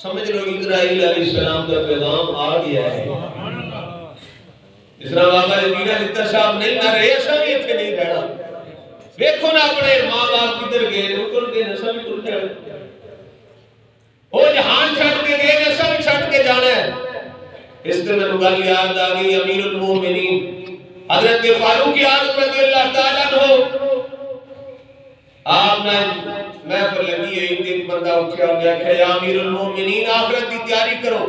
سمجھ لو اسرائیل علیہ السلام کا پیغام آ گیا ہے. اس طرح بابا جمیلہ جتا صاحب نہیں نہ رہے ایسا بھی اتنے نہیں رہنا. دیکھو نا اپنے ماں باپ کدھر گئے اکل کے نسا بھی کل کے وہ جہان چھٹ کے گئے نسا بھی چھٹ کے جانا ہے. اس سے میں نگال یاد آگئی امیر المومنین حضرت فاروق اعظم رضی اللہ تعالیٰ عنہ. آپ نے محفل لگی ہے ایک بندہ اٹھیا ہو گیا کہ یا امیر المومنین آخرت کی تیاری کرو.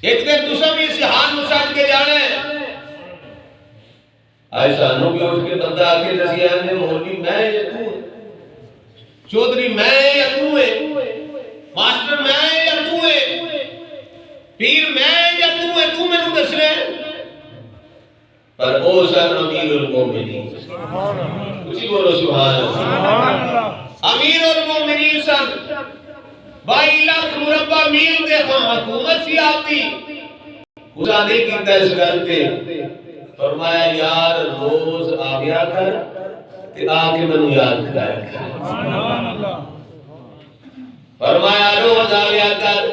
ایک دن تسا بھی اس جہان میں چھٹ کے جانا ہے. ایسا نو بھی اٹھ کے بندہ آکے دسیا نے مولوی میں یا تو ہے چودھری میں یا تو ہے ماسٹر میں یا تو ہے پیر میں یا تو ہے تو میں نو دس رہے پر او سن امیر المومنین کچھ بولو سبحان اللہ. امیر المومنین سن 22 لاکھ مربع میل دے حکومت سی آتی خدا نے کیتا اس گل تے فرمایا یار روز آ گیا کر تے آ کے منو یاد کرایا کر. فرمایا روز آ گیا کر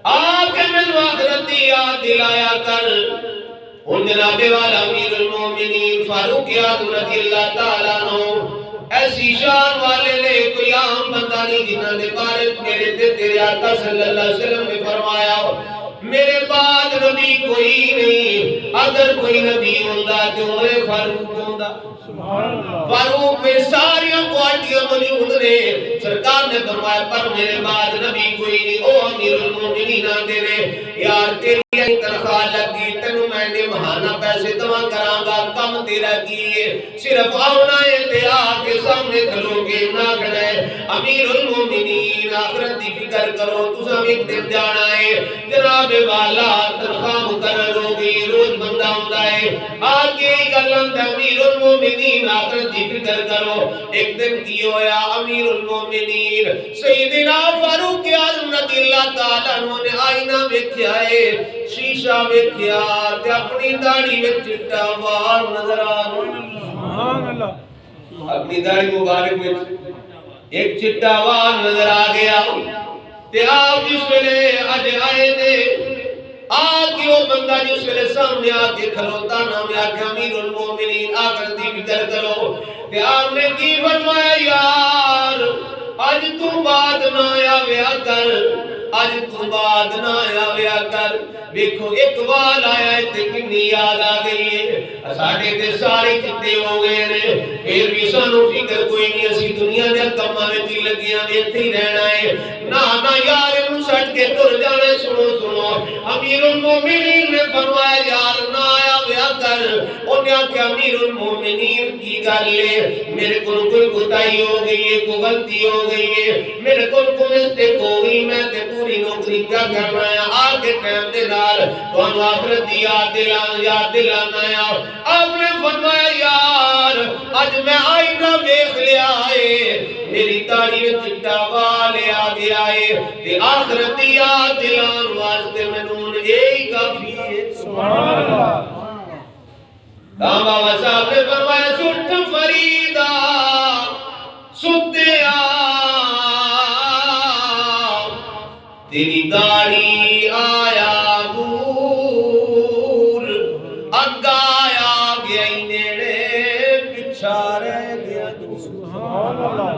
آ کے منو آخرت دی یاد دلایا کر. ان جناب والا امیر المومنین فاروق اعظم رضی اللہ تعالیٰ عنہ ایسی شان والے نے کوئی عام بندہ نہیں جنہاں دے بارے میرے تیرے آقا صلی اللہ علیہ وسلم نے فرمایا میرے بعد نبی کوئی نہیں. اگر کوئی نبی ہوندہ تو عمر فاروق ہوندہ. فاروق میں ساریاں کوالٹیاں موجود نے. سرکار نے فرمایا پر میرے بعد نبی کوئی نہیں. او امیر المومنین آندے نے یار تیری تنخواہ لگی تینوں میں نے مہانہ پیسے دوا کراں گا کم تیرا کیے صرف آنا ہے تے آ کے سامنے کھلو گے نہ کھڑے امیر المومنین آخرت دی فکر کرو تساں ایک دن جانا ہے جناب والا تنخواہ مقرر ہوگی روز بندہ ہوندا ہے آ کے گلاں تے امیر المومنین آخرت دی فکر کرو. ایک دن کی ہویا امیر المومنین سیدنا فاروق اعظم رضی اللہ تعالیٰ عنہ نے آئینہ ویکھیا ہے شیشہ ویکھیا تے اپنی داڑھی وچ چٹا وال نظر آ سبحان اللہ. اپنی داڑھی مبارک وچ ایک چٹا وال نظر آ گیا تے آپ جس ویلے اج آئے نے آگے وہ بندہ جس ویلے سامنے آگے کھلوتا نام آگے امیر المومنین آخر دی فکر کرو تے آپ نے کی فرمایا یار آج تو بعد نہ آیا کر آج تو بعد نہ آیا کر. دیکھو ایک وال آیا ہے تے کنی یاد آ گئی ہے ساڑھے تے سارے چٹے ہو گئے نے پھر بھی سانو فکر کوئی نہیں اسی دنیا دے کماں وچ ہی لگیاں ایتھے ہی رہنا ہے نہ یار نو سٹ کے تر جانا. سنو امیر المومنین نے فرمایا یار نہ آیا ویا کر. انہیں آکھیا امیر المومنین کی گل ہے میرے کو کوئی کوتاہی ہو گئی ہے کوئی غلطی ہو گئی ہے میرے کو مسٹیک ہو گئی میں تے پوری نوکری کیا کرنا ہے آ کے ٹائم دے نال تانوں آخرت دی یاد دلانا ہے. آپ نے فرمایا یار اج میں آئینہ ویکھ لیا ہے میری داڑھی وچ چٹا وال آ گیا ہے تے آخرت دی یاد دلان واسطے مینوں یہی کافی ہے. سبحان اللہ. بابا صاحب نے فرمایا سٹ فریدا ستیا تیری داڑھی آیا دور اگایا گیا نیڑے پچھا رہ گیا دور. سبحان اللہ.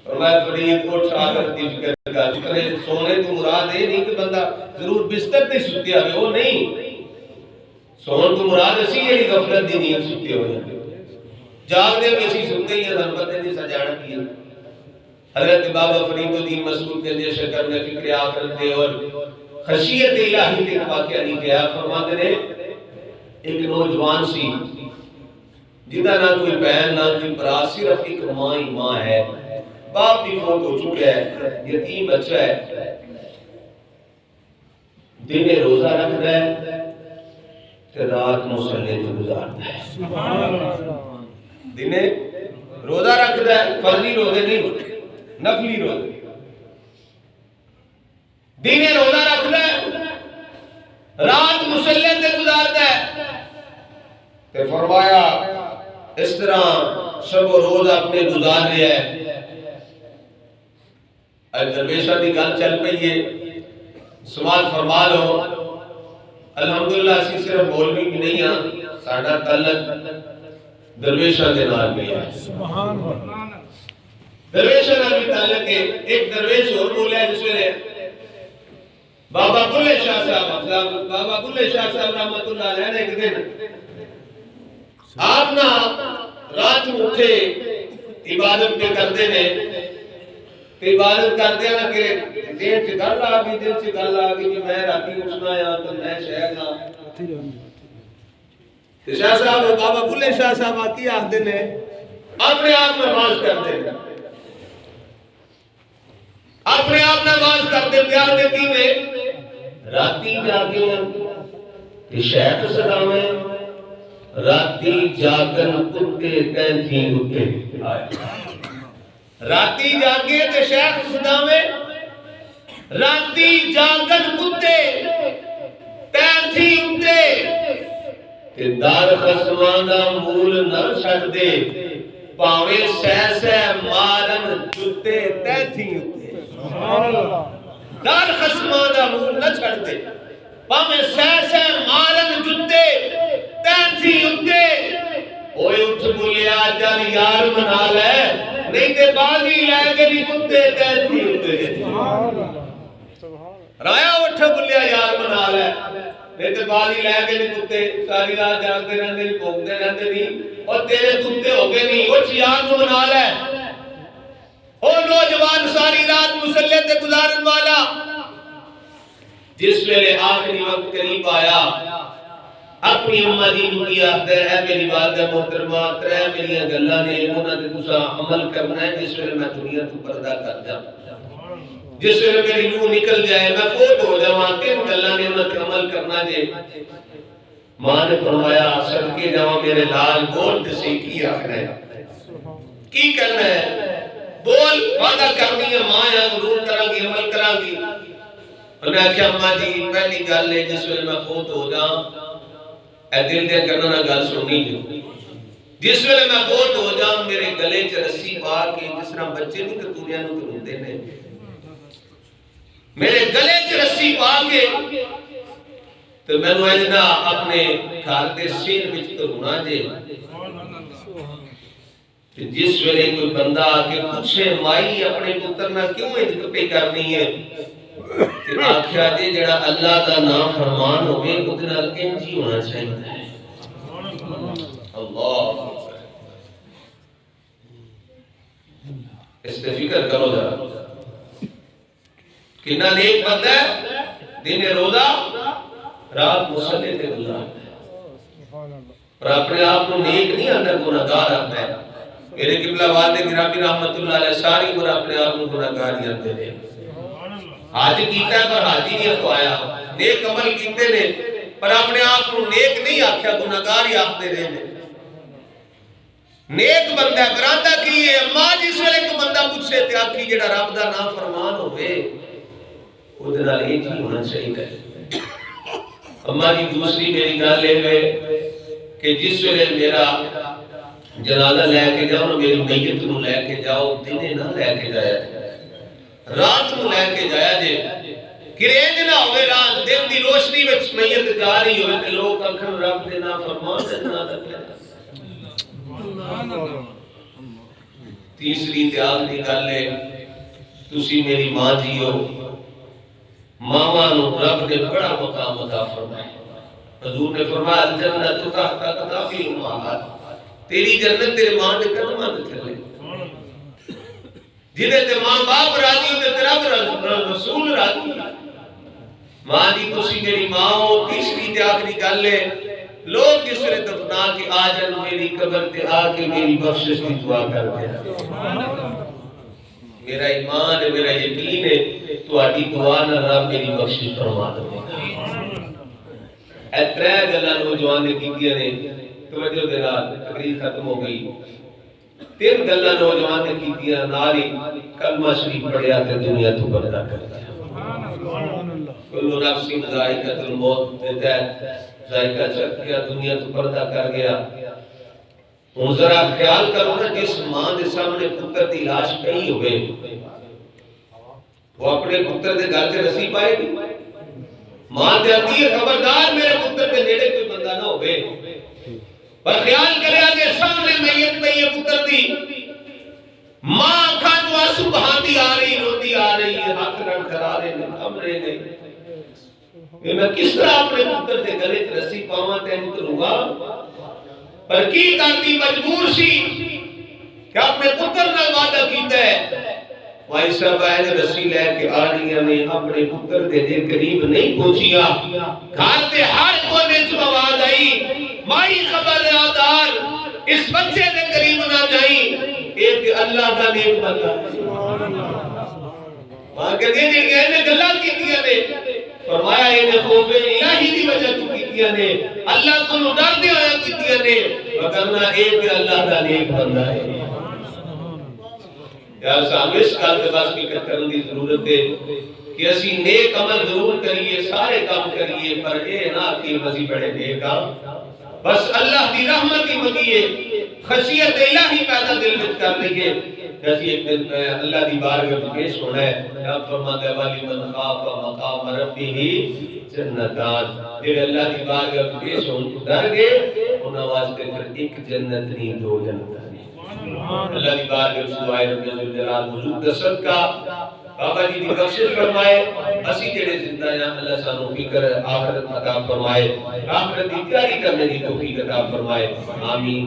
فرمایا فرید اٹھ آخر دی فکر کا ذکر سونے تو مراد ہے نہیں کہ بندہ ضرور بستر تے سوتیا ہے وہ نہیں. سون تو مراد اسی یہ غفلت دی نیند سوتے ہوئے جاگ دے بھی اسی سوتے ہی ہیں ضرورت نے سجانا کیا. حضرت بابا فرید الدین مسعود کے جیسے کرنے فکر آخرت دے اور خشیت الہی کے واقعہ نہیں کیا. فرماتے نے ایک نوجوان سی جدا نہ کوئی بہن نہ کوئی برا صرف ایک ماں ہی ماں ہے باپ بھی فوت ہو چکا ہے یتیم بچہ ہے دن روزہ رکھتا ہے کہ رات مصلی تو گزارتا ہے. سبحان اللہ. دن روزہ رکھتا ہے فرضی روزے نہیں نفلی روزے دن روزہ رکھتا ہے رات مصلی تو گزارتا ہے. کہ فرمایا اس طرح شب و روز اپنے گزار رہے ہیں اج درویشاں دی گل چل پئی ہے، سوال فرما لو۔ الحمدللہ اسی صرف مولوی بھی نہیں ہاں، ساڈا تعلق درویشاں دے نال بھی ہے۔ سبحان اللہ، درویشاں نال بھی تعلق ہے۔ ایک درویش اور بولیا جس ویلے بابا بلے شاہ صاحب، بابا بلے شاہ صاحب رحمت اللہ علیہ نے ایک دن آپ نا رات میں اٹھے عبادت پہ کرتے نے، کہ عبادت کرتے ہیں نا کہ دیر سے گل آگئی، دل سے گل آگئی کہ میں راتی اٹھنا یا تو میں شہر نا شاہ صاحب بابا بلے شاہ صاحب آتی آخدے نے اپنے آپ نماز کرتے ہیں، اپنے آپ نماز کرتے پیار دیتی میں راتی جاگے کہ شیخ صدامیں راتی جاگن کتے کینتھی اٹھے، راتی جاگے تے شیخ صدامیں راتی جاگن کتے کینتھی اٹھے، کہ دار خسمانہ مول نہ چھڑ دے پاوے سہ سہ مارن جتے تینتھی اٹھے، دار خسمانہ مول نہ چھڑ دے پاوے سہ سہ مارن جتے تینتھی اٹھے، اوے اٹھ بولیا جان یار منا لے نہیں تے بازی لے کے نہیں کتے تینتھی اٹھے، رایا اٹھ بولیا یار منا لے نہیں تے بازی لے کے نہیں کتے ساری رات جاگتے رہندے نہیں بھوکتے رہندے نہیں اور تیرے کتے ہو گئے نہیں، اٹھ یار کو منا لے۔ او نوجوان ساری رات مسلح تے گزارن والا جس ویلے آخری وقت قریب آیا اپنی اماں دی نوری آخدہ ہے میری والدہ محترمہ ترے میری گلہ نے انہوں نے تسا عمل کرنا ہے جس ویلے میں دنیا تو پردہ کر جاؤں، جس ویلے میری روح نکل جائے میں فوت ہو جاؤں، تین گلہ نے انہوں نے عمل کرنا جے۔ ماں نے فرمایا صدقے جاؤں میرے لال بول تسی کی آخر ہے کی کرنا ہے، بول وعدہ کرنی ہے ماں یا ضرور کرا گی عمل کرا گی۔ انہیں کہا اماں جی پہلی گل ہے جس ویلے میں فوت ہو جاؤں اے دل دے کرنا نہ گل سننی جو، جس ویلے میں فوت ہو جاؤں میرے گلے چ رسی پا کے جس طرح بچے نہیں کتوریاں نو کروندے نے، میرے گلے چ رسی پا کے تو میں نو اجنا اپنے گھر دے سین وچ ترونا جے، جس ویلے کوئی بندہ آکے پوچھے مائی اپنے پتر نہ کیوں پہ کرنی ہے کہ آکھیا جے جڑا اللہ کا نام فرمان ہوئے اتنا انجی ہونا چاہیے۔ اللہ اس پہ فکر کرو ذرا کتنا نیک بندہ ہے، دن روزہ رات مصلی تے گزارتا ہے اور اپنے آپ کو نیک نہیں اندر گناہگار آتا ہے۔ میرے قبلہ والد گرامی رحمت اللہ علیہ ساری پر اپنے آپ کو گناہگار ہی آتے ہیں، حاج کیتا ہے پر حاجی نہیں تو آیا، نیک عمل کیتے نے پر اپنے آپ کو نیک نہیں آکھیا گناہگار ہی آتے رہے نے۔ نیک بندہ برادہ کی ہے ماں جس ویلے کو بندہ مجھ سے تے آکھی جڑا رب دا نام فرمان ہوئے وہ دے نال ایک ہی ہونا چاہیے۔ اماں جی دوسری میری گل ہے کہ جس ویلے میرا جنازہ لے کے جاؤ میری میت نو لے کے جاؤ دنے نہ لے کے جایا رات نو لے کے جایا جے، گرینج نہ ہوئے رات دن دی روشنی وچ میت جا رہی ہوئے تے لوگ اکھن رب دے نام فرمان تے جنازہ لے۔ تیسری تے آخری گل ہے تسی میری ماں جی ہو، ماما نو رب نے بڑا مقام عطا فرمایا، حضور نے فرمایا الجنت تحت اقدام امہات، تیری جنت تیرے ماں دے قدماں تے تھلے، جنہیں تے ماں باپ راضی ہوتے تیرا رسول راضی۔ ماں جی تسی میری ماں ہو۔ تیسری تے آخری گل ہے لوگ جس طرح دفنا کے آ جان میری قبر تے آ کے میری بخشش کی دعا کر دیا۔ میرا ایمان ہے میرا یقین ہے تو آٹی دعا نہ رب میری بخشش فرما دے۔ اے ترے گلاں نوجوان نے کیتیاں نے توجہ دے نال تقریر ختم ہو گئی، تین گلاں نوجوان نے کیتیاں نال ہی کلمہ شریف پڑھیا تے دنیا تو پردہ کر دیا۔ کل نفس ذائقۃ الموت دیتا ہے، ذائقہ چکھ گیا دنیا تو پردہ کر گیا۔ ہن ذرا خیال کرو نا جس ماں دے سامنے پتر دی لاش پئی ہوئے وہ اپنے پتر دے گھر سے رسی پائے گی ماں جاتی ہے خبردار میرے پتر کے نیڑے کوئی بندہ نہ ہوئے پر خیال کرے آگے سامنے میت پہ یہ پتر دی ماں کھان تو آنسو بہاندی آ رہی روتی آ رہی ہے ہاتھ رن کرا رہے ہیں ہم رہے نہیں میں کس طرح اپنے پتر دے گلے رسی پاواں تین کروں گا پر کی کرتی مجبور سی کہ اپنے پتر نہ وعدہ کیتا ہے بھائی صاحب آئے رسی لے کے آ رہی نے اپنے پتر دے قریب نہیں پہنچیا گھر تے ہر کونے سے آواز آئی مائی خبردار اس بچے دے قریب نہ جائیں ایک اللہ دا نیک بندہ ماں کہتے ہیں کہ انہیں گلہ کیتیا نے فرمایا انہیں خوف الہی دی وجہ تو کیتیا نے اللہ کو ڈر دے آیا کیتیا نے وگرنہ ایک اللہ دا نیک بندہ ہے یا سامنے اس کال کے بعد فکر کرنے کی ضرورت ہے کہ اسی نیک عمل ضرور کریے سارے کام کریے پر اے نہ کہ مزید بڑے نیک بس اللہ دی رحمت کی مگیے خشیت الہی پیدا دل میں کر لئیے جیسی ایک دن اللہ دی بارگاہ میں پیش ہونا ہے آپ فرماتے ہیں والی من خاف مقام ربی ہی جنتان پھر اللہ دی بارگاہ میں پیش ہونے تو ڈر گئے انہاں واسطے پھر ایک جنت نہیں دو جنت اللہ دی بارگاہ میں دعائے رب جلال وجود دست کا بابا جی دی بخشش فرمائے اسی جڑے زندہ ہیں اللہ سانو فکر آخرت عطا فرمائے آخرت دی تیاری کرنے دی توفیق عطا فرمائے آمین